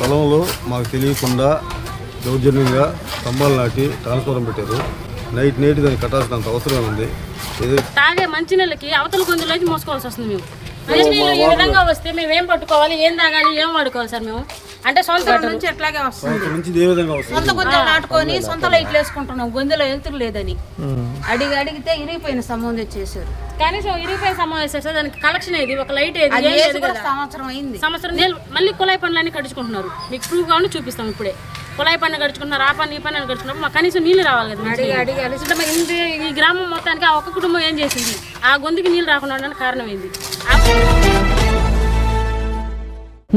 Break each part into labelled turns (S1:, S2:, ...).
S1: స్థలంలో మాకు తెలియకుండా దౌర్జన్యంగా స్తంభాలు నాటి ట్రాన్స్ఫారం పెట్టారు. నైట్ దాన్ని కట్టాల్సినంత అవసరం ఉంది.
S2: తాగే మంచినీళ్ళకి అవతల గొంతులోకి మోసుకోవాల్సి వస్తుంది. మేము మంచినీళ్ళు ఈ విధంగా వస్తే మేము ఏం పట్టుకోవాలి, ఏం తాగాలి, ఏం వాడుకోవాలి సార్? మేము అంటే సొంత నుంచి ఎట్లాగే వస్తుంది. సొంత గొంతులు నాటుకొని సొంత లైట్లు వేసుకుంటున్నాం. గొంతులో వెళ్తురు లేదని అడిగితే ఇరిగిపోయిన సంబంధం తెచ్చేసారు. కనీసం ఇరిగిపోయిన సంబంధం వేసేసారు. దానికి కలెక్షన్ ఏది, ఒక లైట్ ఏది? సంవత్సరం అయింది. సంవత్సరం మళ్ళీ కుళాయి పనులన్నీ కడుచుకుంటున్నారు. మీకు ప్రూఫ్ కావాలని చూపిస్తాం. ఇప్పుడే కుళాయి పన్ను గడుచుకుంటున్నారు, ఆ పన్ను ఈ పన్ను గడుచుకున్నప్పుడు మాకు కనీసం నీళ్ళు రావాలి కదా. ఈ గ్రామం మొత్తానికి ఆ ఒక్క కుటుంబం ఏం చేసింది? ఆ గొంతుకి నీళ్ళు రాకుండా కారణం ఏంది?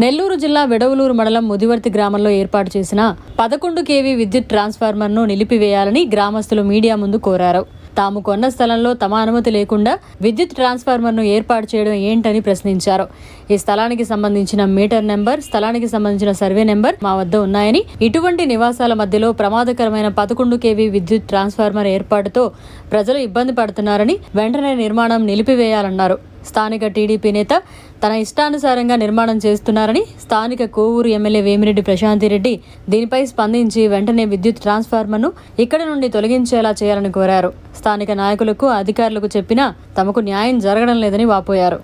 S3: నెల్లూరు జిల్లా వెడవలూరు మండలం ముదివర్తి గ్రామంలో ఏర్పాటు చేసిన 11 kV విద్యుత్ ట్రాన్స్ఫార్మర్ను నిలిపివేయాలని గ్రామస్తులు మీడియా ముందు కోరారు. తాము కొన్న స్థలంలో తమ అనుమతి లేకుండా విద్యుత్ ట్రాన్స్ఫార్మర్ను ఏర్పాటు చేయడం ఏంటని ప్రశ్నించారు. ఈ స్థలానికి సంబంధించిన మీటర్ నెంబర్, స్థలానికి సంబంధించిన సర్వే నెంబర్ మా వద్ద ఉన్నాయని, ఇటువంటి నివాసాల మధ్యలో ప్రమాదకరమైన 11 kV విద్యుత్ ట్రాన్స్ఫార్మర్ ఏర్పాటుతో ప్రజలు ఇబ్బంది పడుతున్నారని, వెంటనే నిర్మాణం నిలిపివేయాలన్నారు. స్థానిక టీడీపీ నేత తన ఇష్టానుసారంగా నిర్మాణం చేస్తున్నారని, స్థానిక కోవూరు ఎమ్మెల్యే వేమిరెడ్డి ప్రశాంతిరెడ్డి దీనిపై స్పందించి వెంటనే విద్యుత్ ట్రాన్స్ఫార్మర్ను ఇక్కడి నుండి తొలగించేలా చేయాలని కోరారు. స్థానిక నాయకులకు, అధికారులకు చెప్పినా తమకు న్యాయం జరగడం లేదని వాపోయారు.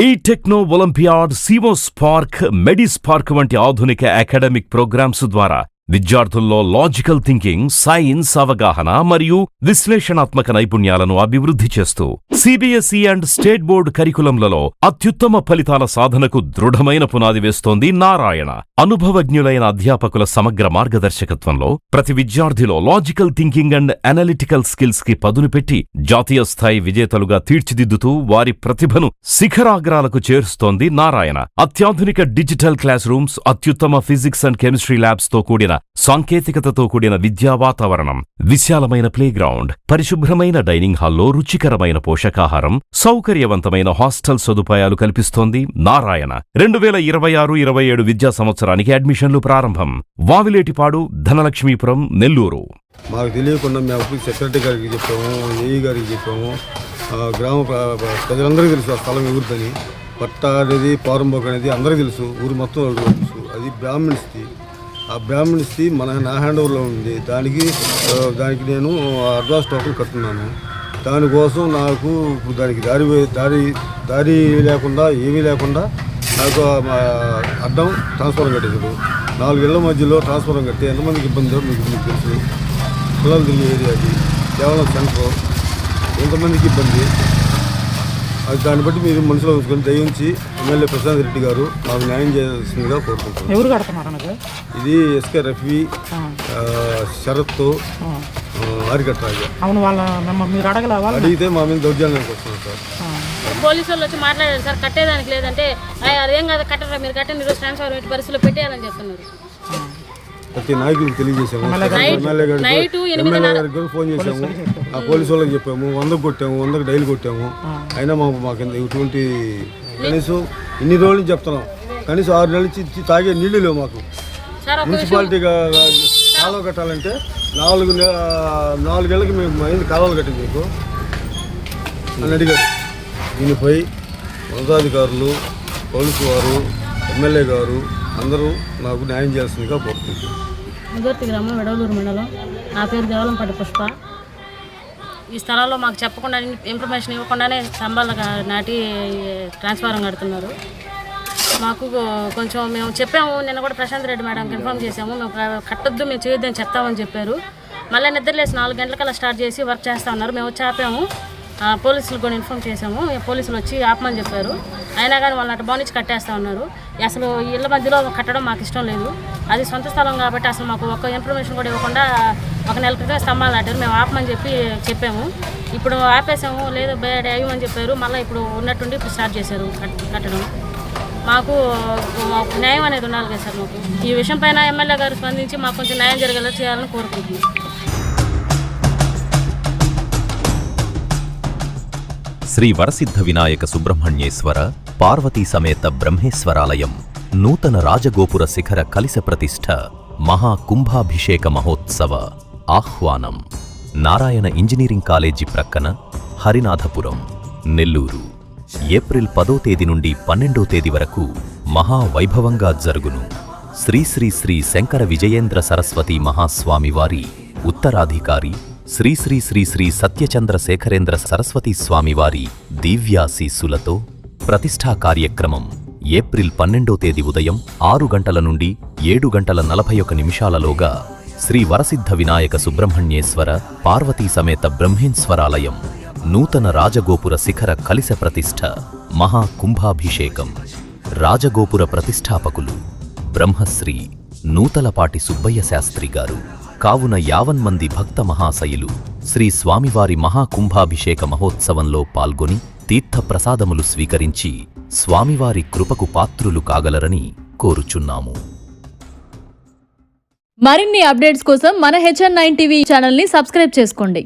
S4: ఈ టెక్నో ఒలింపియాడ్, సివోస్ పార్క్, మెడిస్ పార్క్ వంటి ఆధునిక అకాడమిక్ ప్రోగ్రామ్స్ ద్వారా విద్యార్థుల్లో లాజికల్ థింకింగ్, సైన్స్ అవగాహన మరియు విశ్లేషణాత్మక నైపుణ్యాలను అభివృద్ధి చేస్తూ సిబిఎస్ఈ అండ్ స్టేట్ బోర్డు కరికులంలలో అత్యుత్తమ ఫలితాల సాధనకు దృఢమైన పునాది వేస్తోంది నారాయణ. అనుభవజ్ఞులైన అధ్యాపకుల సమగ్ర మార్గదర్శకత్వంలో ప్రతి విద్యార్థిలో logical thinking and analytical skills కి పదును పెట్టి జాతీయ స్థాయి విజేతలుగా తీర్చిదిద్దుతూ వారి ప్రతిభను శిఖరాగ్రాలకు చేరుస్తోంది నారాయణ. అత్యాధునిక డిజిటల్ క్లాస్ రూమ్స్, అత్యుత్తమ ఫిజిక్స్ అండ్ కెమిస్ట్రీ ల్యాబ్స్ తో కూడిన సాంకేతికతతో కూడిన విద్యా వాతావరణం, విశాలమైన ప్లేగ్రౌండ్, పరిశుభ్రమైన డైనింగ్ హాల్లో రుచికరమైన పోషకాహారం, సౌకర్యవంతమైన హాస్టల్ సదుపాయాలు కల్పిస్తోంది నారాయణ. 2026-27 విద్యా సంవత్సరానికి అడ్మిషన్లు ప్రారంభం. వావిలేటిపాడు, ధనలక్ష్మీపురం, నెల్లూరు.
S1: మాకు తెలియకుండా మేము సెక్రటరీ గారికి చెప్పాము, ఏఈ గారికి చెప్పాము. గ్రామ ప్రజలందరికీ తెలుసు ఆ స్థలం ఎవరిదని. పట్ట అనేది, పారంబోక్ అనేది అందరికీ తెలుసు, ఊరు మొత్తం తెలుసు. అది బ్రాహ్మణ్స్ది. ఆ బ్రాహ్మణ్స్ది నా హ్యాండ్ ఓవర్లో ఉంది. దానికి నేను అడ్వాన్స్ టోకెన్ కట్టున్నాను. దానికోసం నాకు దానికి దారి లేకుండా, ఏమీ లేకుండా నాకు అడ్డం ట్రాన్స్ఫారం కట్టేసాడు. 4 ఇళ్ల మధ్యలో ట్రాన్స్ఫారం కట్టి ఎంతమందికి ఇబ్బందో మీకు తెలుసు. పిల్లలు తిరిగే ఏరియా అది, కేవలం సెంటర్. ఎంతమందికి ఇబ్బంది అది. దాన్ని బట్టి మీరు మనసులో ఉంచుకొని దయించి ఎమ్మెల్యే ప్రశాంత్ రెడ్డి గారు మాకు న్యాయం చేయాల్సిందిగా కోరుకుంటున్నాను.
S5: ఎవరు కడుతున్నారు?
S1: ఇది ఎస్కే రఫీ, శరత్, ఆరికట్రాజు.
S5: అవును, మీరు
S1: అడిగితే మా మీద దౌర్జన్యానికి వస్తున్నారు సార్.
S2: పోలీసు వాళ్ళు వచ్చి మాట్లాడారు సార్, కట్టేదానికి లేదంటే అదేం కాదు, కట్టరా మీరు కట్టండి, ఈరోజు ట్రాన్స్ఫర్ పరిస్థితుల్లో పెట్టేయాలని చెప్తున్నారు.
S1: ప్రతి నాయకులకు తెలియజేసాము, ఎమ్మెల్యే గారికి ఫోన్ చేసాము, ఆ పోలీసు వాళ్ళకి చెప్పాము. 100 కొట్టాము, 100 డైలీ కొట్టాము. అయినా మాకు ఎటువంటి కనీసం ఇన్ని రోజులు చెప్తున్నాం. కనీసం 6 నెలల నుంచి తాగే నీళ్లు లేవు మాకు. మున్సిపాలిటీగా కాలువ కట్టాలంటే 4 ఏళ్ళకి మేము అయింది కాలువలు కట్టింది మీకు అని అడిగారు. దీనిపై ఉన్నతాధికారులు, పోలీసు వారు, ఎమ్మెల్యే గారు అందరూ నాకు న్యాయం చేయాల్సిందిగా కోరుకుంటున్నాను.
S2: ముదివర్తి గ్రామం, వెడవలూరు మండలం. నా పేరు దేవలంపాటి పుష్ప. ఈ స్థలంలో మాకు చెప్పకుండా, ఇన్ఫర్మేషన్ ఇవ్వకుండానే స్తంభాలు నాటి ట్రాన్స్ఫారం కడుతున్నారు. మాకు కొంచెం మేము చెప్పాము, నిన్న కూడా ప్రశాంత్ రెడ్డి మేడంకి ఇన్ఫార్మ్ చేసాము. మేము కట్టొద్దు, మేము చేయొద్దని చెప్తామని చెప్పారు. మళ్ళీ నిద్రలేసి 4 గంటలకల్లా స్టార్ట్ చేసి వర్క్ చేస్తూ ఉన్నారు. మేము వచ్చి ఆపాము, పోలీసులకు కూడా ఇన్ఫార్మ్ చేసాము. పోలీసులు వచ్చి ఆపమని చెప్పారు. అయినా కానీ వాళ్ళని అటు బాగుంచి కట్టేస్తూ ఉన్నారు. అసలు ఇళ్ళ మధ్యలో కట్టడం మాకు ఇష్టం లేదు. అది సొంత స్థలం కాబట్టి అసలు మాకు ఒక్క ఇన్ఫర్మేషన్ కూడా ఇవ్వకుండా 1 నెల క్రితం స్తంభాలు నాటారు. మేము ఆపమని చెప్పాము. ఇప్పుడు ఆపేసాము, లేదు అయ్యమని చెప్పారు. మళ్ళీ ఇప్పుడు ఉన్నట్టుండి ఇప్పుడు స్టార్ట్ చేశారు కట్టడం. మాకు న్యాయం అనేది ఉండాలి కదా సార్. మాకు ఈ విషయం పైన ఎమ్మెల్యే గారు స్పందించి మాకు కొంచెం న్యాయం జరిగేలా చేయాలని కోరుకుంటున్నాం.
S6: శ్రీ వరసిద్ధ వినాయక సుబ్రహ్మణ్యేశ్వర పార్వతీ సమేత బ్రహ్మేశ్వరాలయం నూతన రాజగోపుర శిఖర కలిస ప్రతిష్ఠ మహాకుంభాభిషేక మహోత్సవ ఆహ్వానం. నారాయణ ఇంజనీరింగ్ కాలేజీ ప్రక్కన, హరినాథపురం, నెల్లూరు. ఏప్రిల్ 10వ తేదీ నుండి 12వ తేదీ వరకు మహావైభవంగా జరుగును. శ్రీ శ్రీ శ్రీ శంకర విజయేంద్ర సరస్వతి మహాస్వామి వారి ఉత్తరాధికారి శ్రీ శ్రీ శ్రీ శ్రీ సత్యచంద్ర శేఖరేంద్ర సరస్వతి స్వామి వారి దివ్యాశీస్సులతో ప్రతిష్ఠా కార్యక్రమం ఏప్రిల్ 12వ తేదీ ఉదయం 6 గంటల నుండి 7:41 శ్రీ వరసిద్ధ వినాయక సుబ్రహ్మణ్యేశ్వర పార్వతీ సమేత బ్రహ్మేశ్వరాలయం నూతన రాజగోపుర శిఖర కలిశ ప్రతిష్ఠ మహా కుంభాభిషేకం. రాజగోపుర ప్రతిష్ఠాపకులు బ్రహ్మశ్రీ నూతలపాటి సుబ్బయ్య శాస్త్రి గారు. కావున 50 మంది భక్త మహాశయులు శ్రీ స్వామివారి మహాకుంభాభిషేక మహోత్సవంలో పాల్గొని తీర్థప్రసాదములు స్వీకరించి స్వామివారి కృపకు పాత్రులు కాగలరని కోరుచున్నాము.
S3: మరిన్ని అప్డేట్స్ కోసం మన HN9 టీవీ ఛానల్ని సబ్స్క్రైబ్ చేసుకోండి.